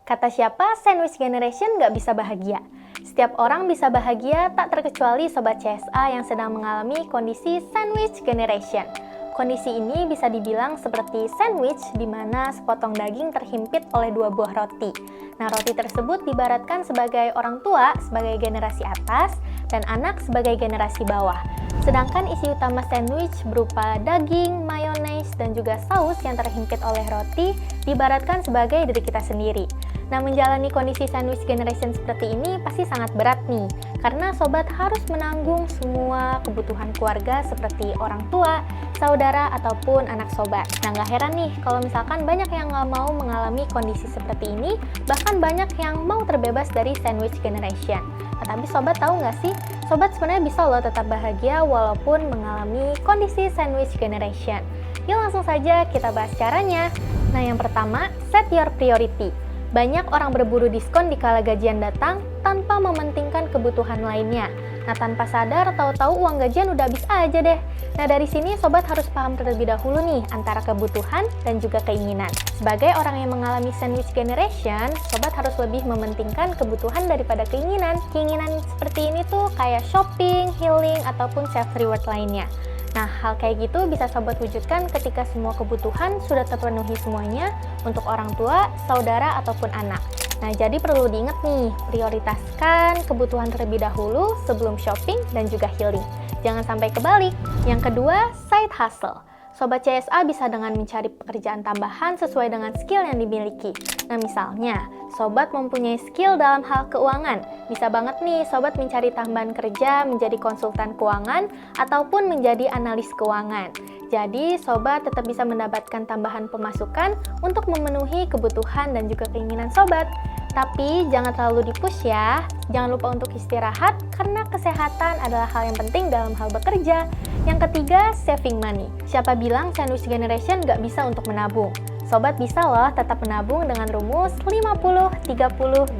Kata siapa sandwich generation nggak bisa bahagia? Setiap orang bisa bahagia, tak terkecuali Sobat CSA yang sedang mengalami kondisi sandwich generation. Kondisi ini bisa dibilang seperti sandwich di mana sepotong daging terhimpit oleh dua buah roti. Nah, roti tersebut diibaratkan sebagai orang tua sebagai generasi atas dan anak sebagai generasi bawah. Sedangkan isi utama sandwich berupa daging, mayones, dan juga saus yang terhimpit oleh roti diibaratkan sebagai diri kita sendiri. Nah, menjalani kondisi sandwich generation seperti ini pasti sangat berat nih, karena sobat harus menanggung semua kebutuhan keluarga seperti orang tua, saudara, ataupun anak sobat. Nah, nggak heran nih kalau misalkan banyak yang nggak mau mengalami kondisi seperti ini, bahkan banyak yang mau terbebas dari sandwich generation. Nah, tapi sobat tahu nggak sih, sobat sebenarnya bisa loh tetap bahagia walaupun mengalami kondisi sandwich generation. Yuk langsung saja kita bahas caranya. Nah, yang pertama, set your priority. Banyak orang berburu diskon di kala gajian datang tanpa mementingkan kebutuhan lainnya. Nah, tanpa sadar, tahu-tahu uang gajian udah habis aja deh. Nah, dari sini sobat harus paham terlebih dahulu nih antara kebutuhan dan juga keinginan. Sebagai orang yang mengalami sandwich generation, sobat harus lebih mementingkan kebutuhan daripada keinginan. Keinginan seperti ini tuh kayak shopping, healing, ataupun self-reward lainnya. Nah, hal kayak gitu bisa sobat wujudkan ketika semua kebutuhan sudah terpenuhi semuanya untuk orang tua, saudara, ataupun anak. Nah, jadi perlu diingat nih, prioritaskan kebutuhan terlebih dahulu sebelum shopping dan juga healing. Jangan sampai kebalik. Yang kedua, side hustle. Sobat CSA bisa dengan mencari pekerjaan tambahan sesuai dengan skill yang dimiliki. Nah, misalnya, sobat mempunyai skill dalam hal keuangan. Bisa banget nih sobat mencari tambahan kerja menjadi konsultan keuangan ataupun menjadi analis keuangan. Jadi, sobat tetap bisa mendapatkan tambahan pemasukan untuk memenuhi kebutuhan dan juga keinginan sobat. Tapi jangan terlalu di-push ya. Jangan lupa untuk istirahat karena kesehatan adalah hal yang penting dalam hal bekerja. Yang ketiga, saving money. Siapa bilang sandwich generation nggak bisa untuk menabung? Sobat bisa loh tetap menabung dengan rumus 50-30-20.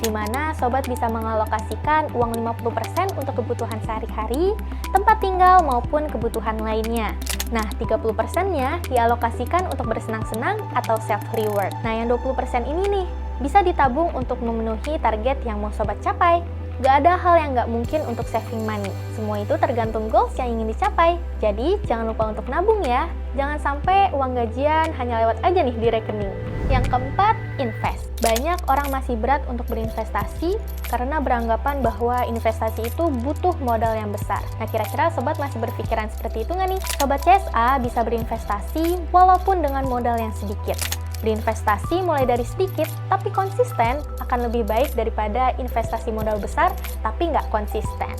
Di mana sobat bisa mengalokasikan uang 50% untuk kebutuhan sehari-hari, tempat tinggal maupun kebutuhan lainnya. Nah, 30%-nya dialokasikan untuk bersenang-senang atau self-reward. Nah, yang 20% ini nih, bisa ditabung untuk memenuhi target yang mau sobat capai. Gak ada hal yang gak mungkin untuk saving money. Semua itu tergantung goals yang ingin dicapai. Jadi, jangan lupa untuk nabung ya. Jangan sampai uang gajian hanya lewat aja nih di rekening. Yang keempat, invest. Banyak orang masih berat untuk berinvestasi karena beranggapan bahwa investasi itu butuh modal yang besar. Nah, kira-kira sobat masih berpikiran seperti itu nggak nih? Sobat CSA bisa berinvestasi walaupun dengan modal yang sedikit. Berinvestasi mulai dari sedikit tapi konsisten akan lebih baik daripada investasi modal besar tapi nggak konsisten.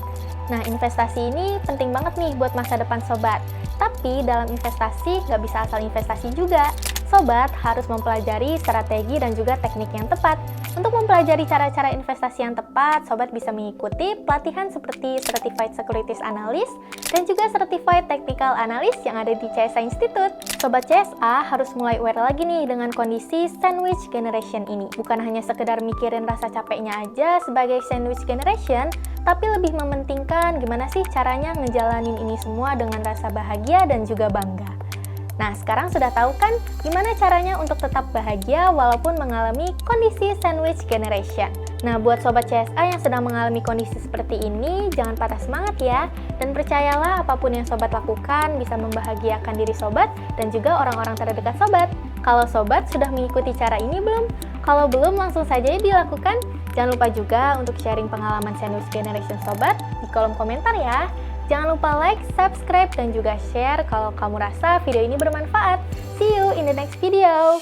Nah, investasi ini penting banget nih buat masa depan sobat. Tapi dalam investasi nggak bisa asal investasi juga. Sobat harus mempelajari strategi dan juga teknik yang tepat. Untuk mempelajari cara-cara investasi yang tepat, sobat bisa mengikuti pelatihan seperti Certified Securities Analyst dan juga Certified Technical Analyst yang ada di CSA Institute. Sobat CSA harus mulai aware lagi nih dengan kondisi sandwich generation ini. Bukan hanya sekedar mikirin rasa capeknya aja sebagai sandwich generation, tapi lebih mementingkan gimana sih caranya ngejalanin ini semua dengan rasa bahagia dan juga bangga. Nah, sekarang sudah tahu kan gimana caranya untuk tetap bahagia walaupun mengalami kondisi sandwich generation. Nah, buat Sobat CSA yang sedang mengalami kondisi seperti ini, jangan patah semangat ya. Dan percayalah apapun yang Sobat lakukan bisa membahagiakan diri Sobat dan juga orang-orang terdekat Sobat. Kalau Sobat sudah mengikuti cara ini belum? Kalau belum, langsung saja dilakukan. Jangan lupa juga untuk sharing pengalaman sandwich generation Sobat di kolom komentar ya. Jangan lupa like, subscribe, dan juga share kalau kamu rasa video ini bermanfaat. See you in the next video!